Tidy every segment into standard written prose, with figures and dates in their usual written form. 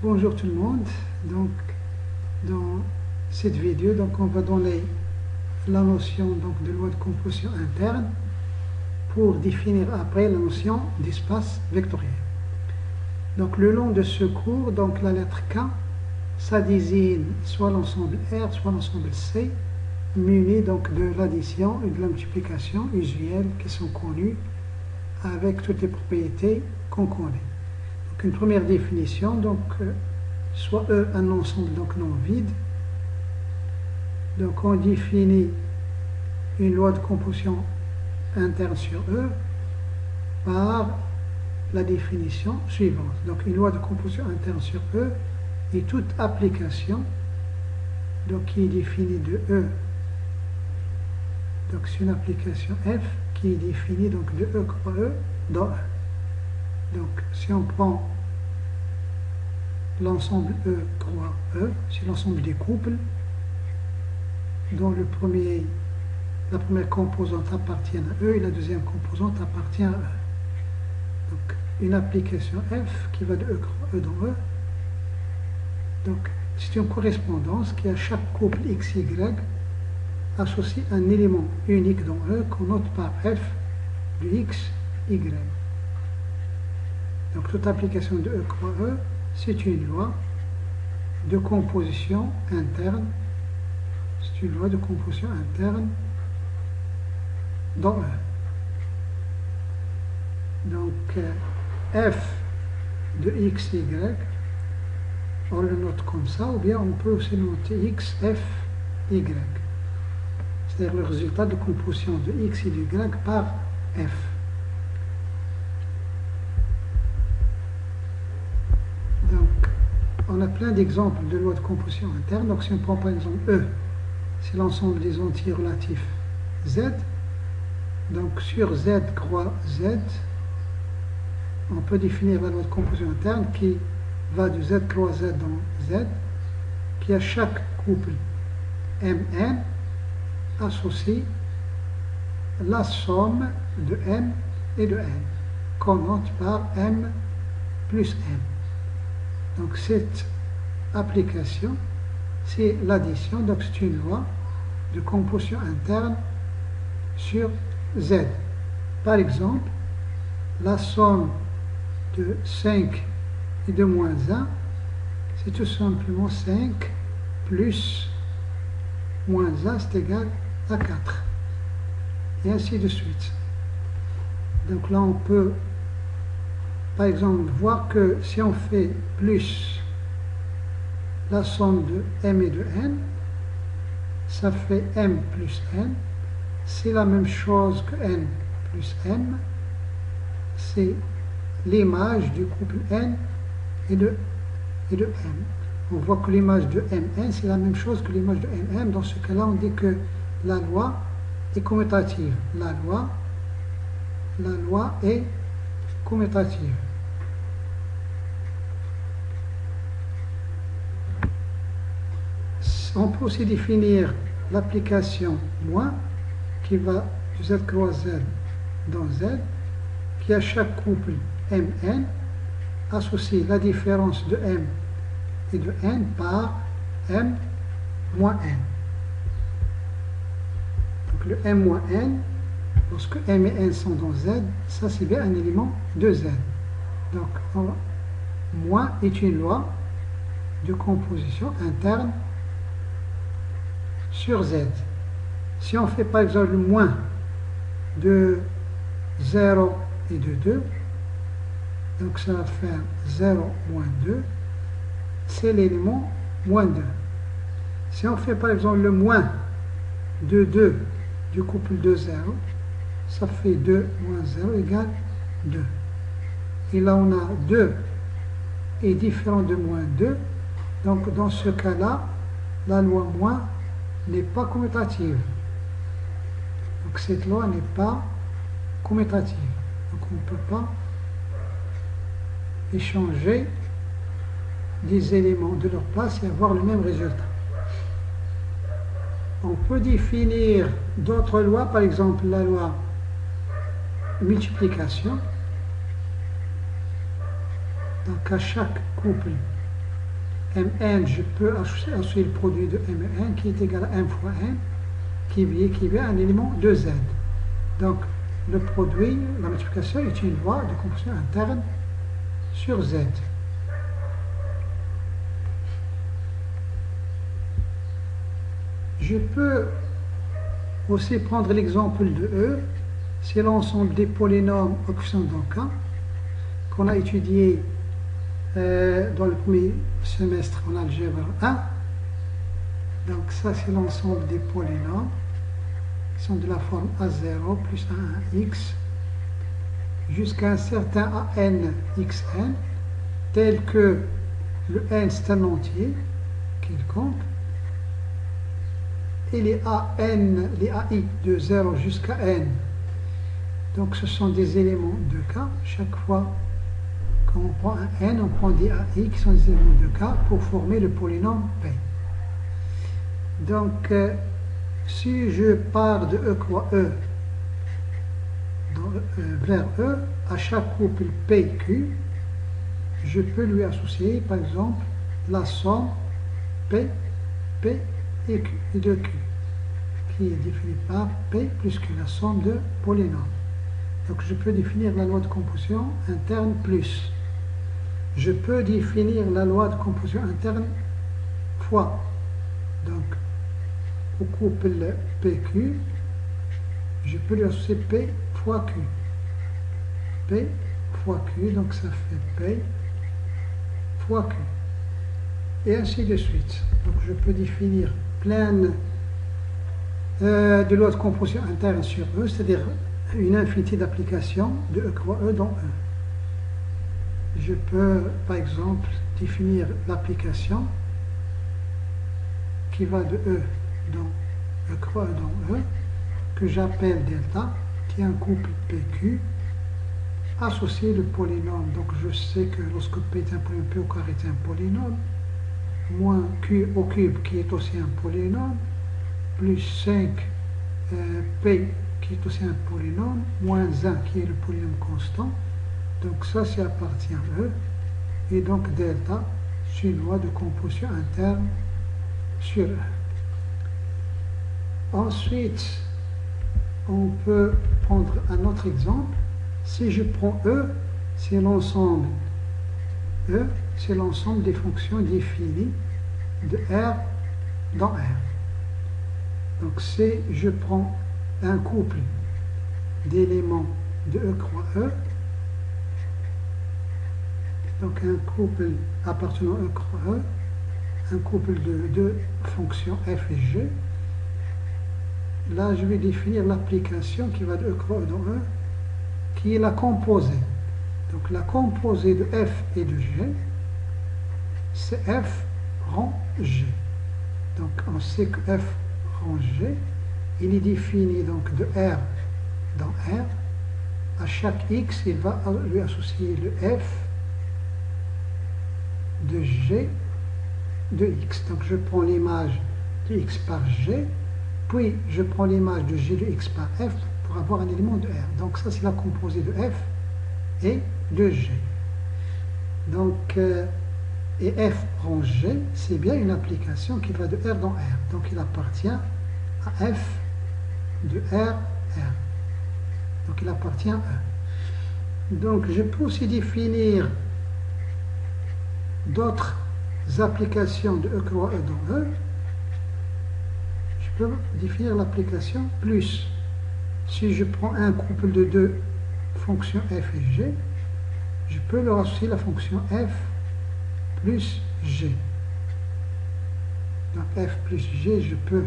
Bonjour tout le monde. Donc, dans cette vidéo, on va donner la notion de loi de composition interne pour définir après la notion d'espace vectoriel. Donc, le long de ce cours, la lettre K, ça désigne soit l'ensemble R, soit l'ensemble C, muni de l'addition et de la multiplication usuelles qui sont connues avec toutes les propriétés qu'on connaît. Donc, une première définition, soit E un ensemble non vide. Donc on définit une loi de composition interne sur E par la définition suivante. Donc une loi de composition interne sur E est toute application qui est définie de E. Donc c'est une application F qui est définie de E croix E dans E. Donc si on prend l'ensemble E croix E, c'est l'ensemble des couples dont la première composante appartient à E et la deuxième composante appartient à E. Donc une application F qui va de E croix E dans E. Donc c'est une correspondance qui à chaque couple XY associe un élément unique dans E qu'on note par F de X, Y. Donc toute application de E croix E, c'est une loi de composition interne. C'est une loi de composition interne dans E. Donc F de X, Y, on le note comme ça, ou bien on peut aussi noter X, F, Y. C'est-à-dire le résultat de composition de X et de Y par F. On a plein d'exemples de lois de composition interne. Donc si on prend par exemple E, c'est l'ensemble des entiers relatifs Z. Donc sur Z croix Z, on peut définir la loi de composition interne qui va de Z croix Z dans Z, qui à chaque couple Mn associe la somme de M et de N, qu'on note par M plus N. Donc cette application, c'est l'addition, donc c'est une loi de composition interne sur Z. Par exemple, la somme de 5 et de moins 1, c'est tout simplement 5 plus moins 1, c'est égal à 4. Et ainsi de suite. Donc là, on peut par exemple voir que si on fait plus la somme de M et de N, ça fait M plus N. C'est la même chose que N plus M. C'est l'image du couple N et de M. On voit que l'image de Mn, c'est la même chose que l'image de Nm. Dans ce cas-là, on dit que la loi est commutative. La loi est commutative. On peut aussi définir l'application moins qui va de Z croix Z dans Z, qui à chaque couple Mn associe la différence de M et de N par M moins N. Donc le M moins N, lorsque M et N sont dans Z, ça c'est bien un élément de Z. Donc moins est une loi de composition interne sur Z. Si on fait par exemple le moins de 0 et de 2, donc ça va faire 0 moins 2, c'est l'élément moins 2. Si on fait par exemple le moins de 2 du couple de 0, ça fait 2 moins 0 égale 2. Et là on a 2 est différent de moins 2, donc dans ce cas-là, la loi moins n'est pas commutative. Donc cette loi n'est pas commutative. Donc on ne peut pas échanger des éléments de leur place et avoir le même résultat. On peut définir d'autres lois, par exemple la loi multiplication. Donc à chaque couple Mn, je peux associer le produit de Mn qui est égal à M fois N, qui est un élément de Z. Donc, le produit, la multiplication est une loi de composition interne sur Z. Je peux aussi prendre l'exemple de E, c'est l'ensemble des polynômes au coefficient d'K qu'on a étudié dans le premier semestre en algèbre 1. Donc ça c'est l'ensemble des polynômes qui sont de la forme A0 plus A1x jusqu'à un certain AN xn tel que le n c'est un entier quelconque et les AI de 0 jusqu'à n, donc ce sont des éléments de K. Chaque fois qu'on prend un n, on prend des AI qui sont des éléments de K pour former le polynôme P. Donc si je pars de E croix E vers E, à chaque couple PQ, je peux lui associer par exemple la somme P et Q, et de Q, qui est définie par P plus Q, la somme de polynômes. Donc je peux définir la loi de composition interne plus. Je peux définir la loi de composition interne fois. Donc au couple PQ, je peux lui associer P fois Q. P fois Q, donc ça fait P fois Q. Et ainsi de suite. Donc je peux définir plein de lois de composition interne sur E, c'est-à-dire une infinité d'applications de E croix E dans E. Je peux par exemple définir l'application qui va de E dans E croix E dans E, que j'appelle delta, qui est un couple PQ associé le polynôme. Donc je sais que lorsque P est un polynôme, P au carré est un polynôme, moins Q au cube qui est aussi un polynôme, plus 5 P qui est aussi un polynôme, moins 1 qui est le polynôme constant. Donc ça appartient à E. Et donc delta, c'est une loi de composition interne sur E. Ensuite, on peut prendre un autre exemple. Si je prends E, c'est l'ensemble. E, c'est l'ensemble des fonctions définies de R dans R. Donc si je prends un couple d'éléments de E croix E, donc un couple appartenant à E croix E, un couple de deux fonctions f et g, là je vais définir l'application qui va de E croix E dans E, qui est la composée. Donc la composée de f et de g, c'est f rang g. Donc on sait que f rang g, il est défini donc de R dans R. À chaque x, il va lui associer le f de g de x. Donc je prends l'image de x par g, puis je prends l'image de g de x par f pour avoir un élément de R. Donc ça c'est la composée de f et de g. Donc et f rang g, c'est bien une application qui va de R dans R. Donc il appartient à f de R, R. Donc il appartient à E. Donc je peux aussi définir d'autres applications de E croix E dans E. Je peux définir l'application plus. Si je prends un couple de deux fonctions f et g, je peux leur associer la fonction f plus g. Donc f plus g, je peux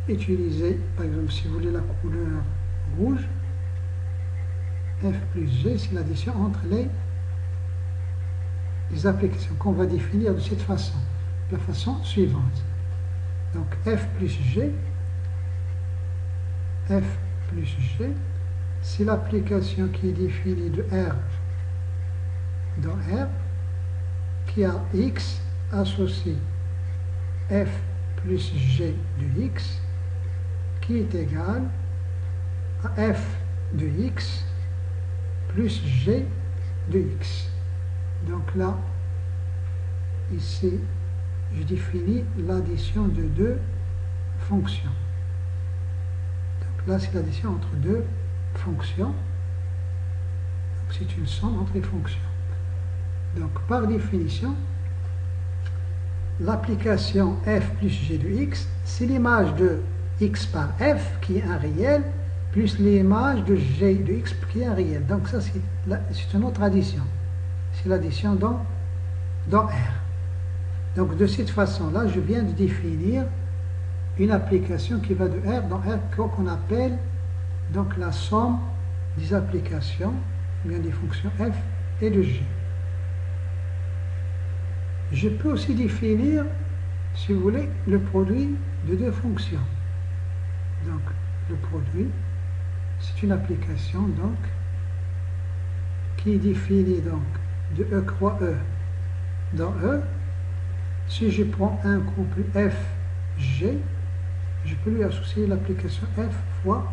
utiliser, par exemple, si vous voulez la couleur rouge, f plus g, c'est l'addition entre les applications qu'on va définir de cette façon, de la façon suivante. Donc f plus g, c'est l'application qui est définie de R dans R, qui a x associé f plus g de x, qui est égal à f de x plus g de x. Donc là, ici, je définis l'addition de deux fonctions. Donc là, c'est l'addition entre deux fonctions. C'est une somme entre les fonctions. Donc, par définition, l'application f plus g de x, c'est l'image de x par f, qui est un réel, plus l'image de g de x, qui est un réel. Donc, ça, c'est une autre addition. C'est l'addition dans R. Donc, de cette façon-là, je viens de définir une application qui va de R dans R, qu'on appelle donc la somme des applications, bien des fonctions f et de g. Je peux aussi définir, si vous voulez, le produit de deux fonctions. Donc, le produit, c'est une application donc qui est définie donc de E croix E dans E. Si je prends un couple f, g, je peux lui associer l'application f fois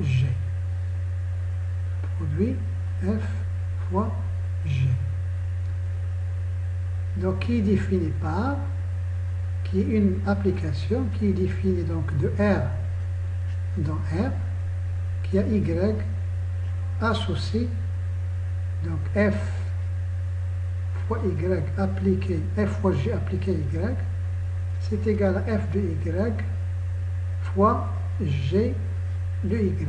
g. Produit f fois g. Donc, qui est défini par, qui est une application qui est définie donc de R dans R, qui a Y associé, donc f fois Y appliqué, f fois G appliqué Y, c'est égal à f de Y fois G de Y.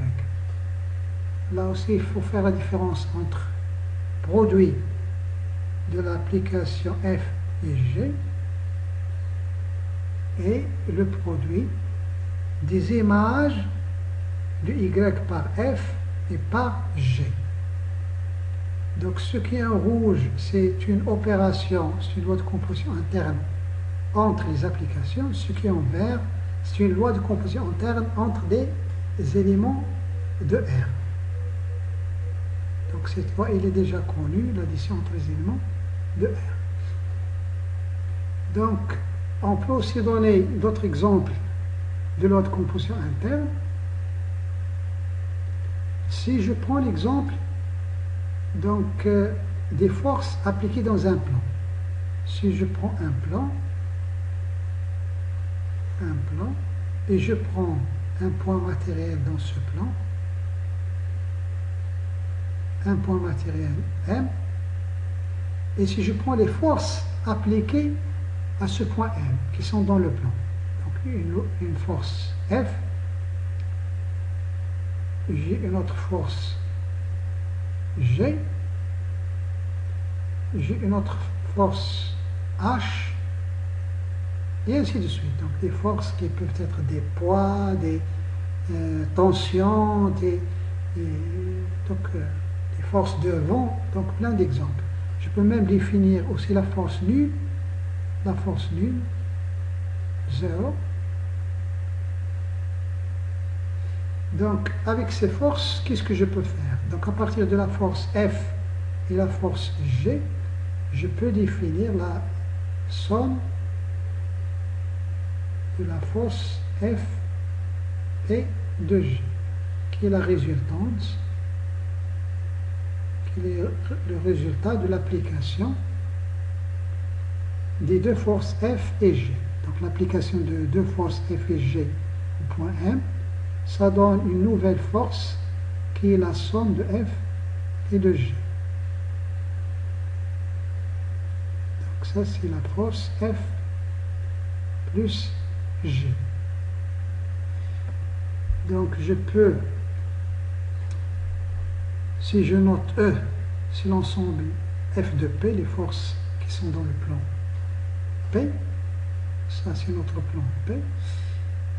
Là aussi, il faut faire la différence entre produit de l'application f et g et le produit des images de y par f et par g. Donc ce qui est en rouge, c'est une opération, c'est une loi de composition interne entre les applications. Ce qui est en vert, c'est une loi de composition interne entre des éléments de R. Donc cette loi, elle est déjà connue, l'addition entre les éléments de R. Donc, on peut aussi donner d'autres exemples de loi de composition interne. Si je prends l'exemple donc des forces appliquées dans un plan. Si je prends un plan, et je prends un point matériel dans ce plan, un point matériel M, et si je prends les forces appliquées à ce point M, qui sont dans le plan, donc une force F, j'ai une autre force G, j'ai une autre force H, et ainsi de suite. Donc des forces qui peuvent être des poids, des tensions, des forces de vent, donc plein d'exemples. Je peux même définir aussi la force nulle, 0. Donc avec ces forces, qu'est-ce que je peux faire? Donc à partir de la force F et la force G, je peux définir la somme de la force F et de G, qui est la résultante, qui est le résultat de l'application des deux forces F et G. Donc l'application de deux forces F et G au point M, ça donne une nouvelle force qui est la somme de F et de G. Donc ça c'est la force F plus G. Donc je peux, si je note E, c'est l'ensemble F de P, les forces qui sont dans le plan P, ça c'est notre plan P.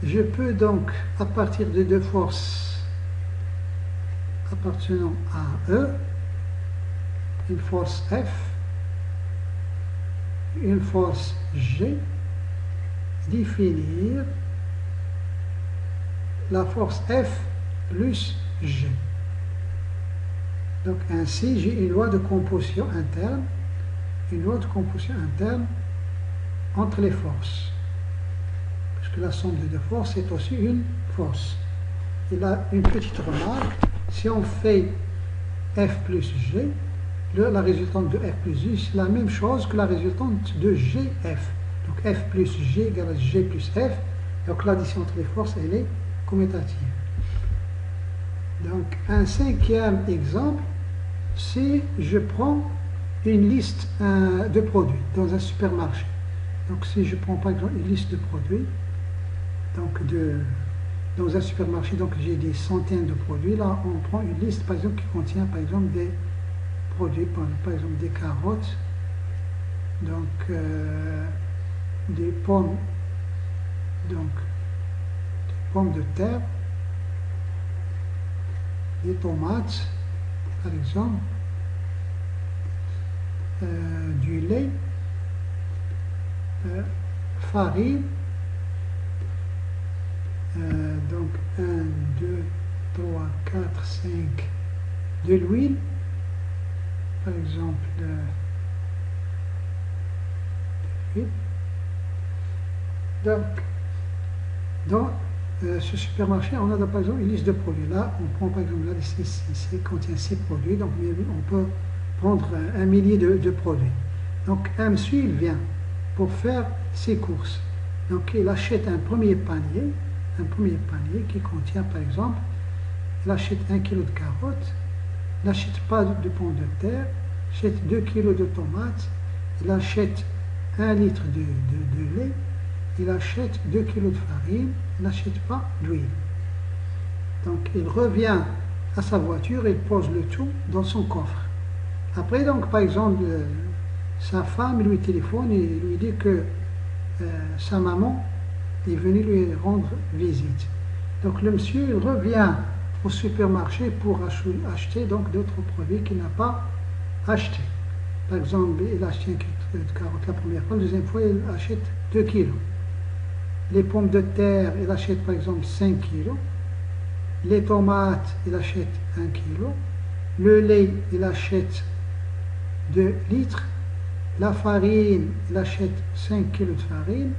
Je peux donc, à partir de deux forces appartenant à E, une force F, une force G, définir la force F plus G. Donc ainsi, j'ai une loi de composition interne, entre les forces. Parce que la somme de deux forces est aussi une force. Et là, une petite remarque, si on fait F plus G, la résultante de f plus u, c'est la même chose que la résultante de gf. Donc f plus g égale à g plus f. Donc l'addition entre les forces, elle est commutative. Donc un cinquième exemple, si je prends une liste de produits dans un supermarché. Donc si je prends par exemple une liste de produits, donc dans un supermarché, donc j'ai des centaines de produits, là on prend une liste par exemple qui contient par exemple des produits, par exemple des carottes, donc des pommes, donc des pommes de terre, des tomates par exemple, du lait, farine, donc 1, 2, 3, 4, 5, de l'huile, par exemple, de l'huile. Donc, dans ce supermarché, on a par exemple une liste de produits. Là, on prend par exemple la liste ici, contient 6 produits, donc on peut prendre un millier de produits. Donc, un monsieur, il vient pour faire ses courses. Donc, il achète un premier panier qui contient par exemple, il achète 1 kg de carottes, il n'achète pas de pommes de terre, il achète 2 kg de tomates, il achète 1 litre de lait, il achète 2 kg de farine, il n'achète pas d'huile. Donc il revient à sa voiture, il pose le tout dans son coffre. Après, donc, par exemple, sa femme lui téléphone et lui dit que sa maman est venue lui rendre visite. Donc le monsieur il revient au supermarché pour acheter donc d'autres produits qu'il n'a pas achetés. Par exemple, il a acheté 1 kg de carottes la première fois, la deuxième fois il achète 2 kilos. Les pommes de terre, il achète par exemple 5 kilos. Les tomates, il achète 1 kilo. Le lait, il achète 2 litres. La farine, il achète 5 kg de farine.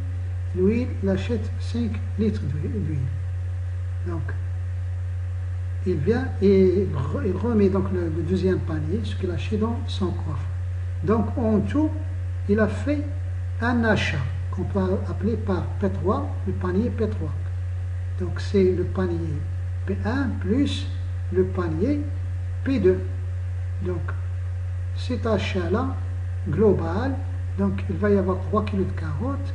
L'huile, il achète 5 litres d'huile. Donc, il vient et il remet donc le deuxième panier, ce qu'il achète dans son coffre. Donc, en tout, il a fait un achat qu'on peut appeler par P3, le panier P3. Donc, c'est le panier P1 plus le panier P2. Donc, cet achat-là, global, donc il va y avoir 3 kg de carottes,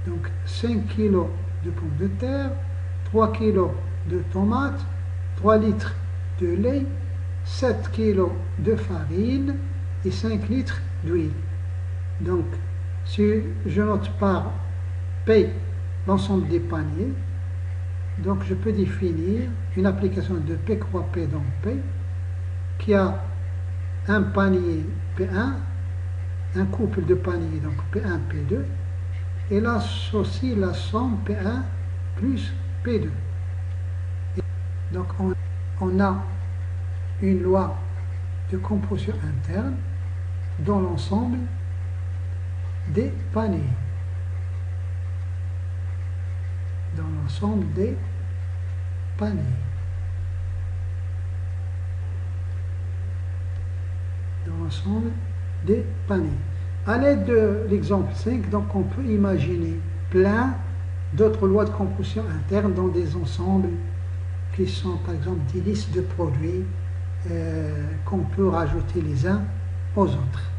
donc 5 kg de pommes de terre, 3 kg de tomates, 3 litres de lait, 7 kg de farine et 5 litres d'huile. Donc, si je note par P l'ensemble des paniers, donc je peux définir une application de P croix P dans P qui a un panier P1, un couple de paniers, donc P1, P2, et là aussi la somme P1 plus P2. Et donc on a une loi de composition interne dans l'ensemble des paniers. Dans l'ensemble des paniers. Dans l'ensemble des paniers. À l'aide de l'exemple 5, donc on peut imaginer plein d'autres lois de composition interne dans des ensembles qui sont par exemple des listes de produits qu'on peut rajouter les uns aux autres.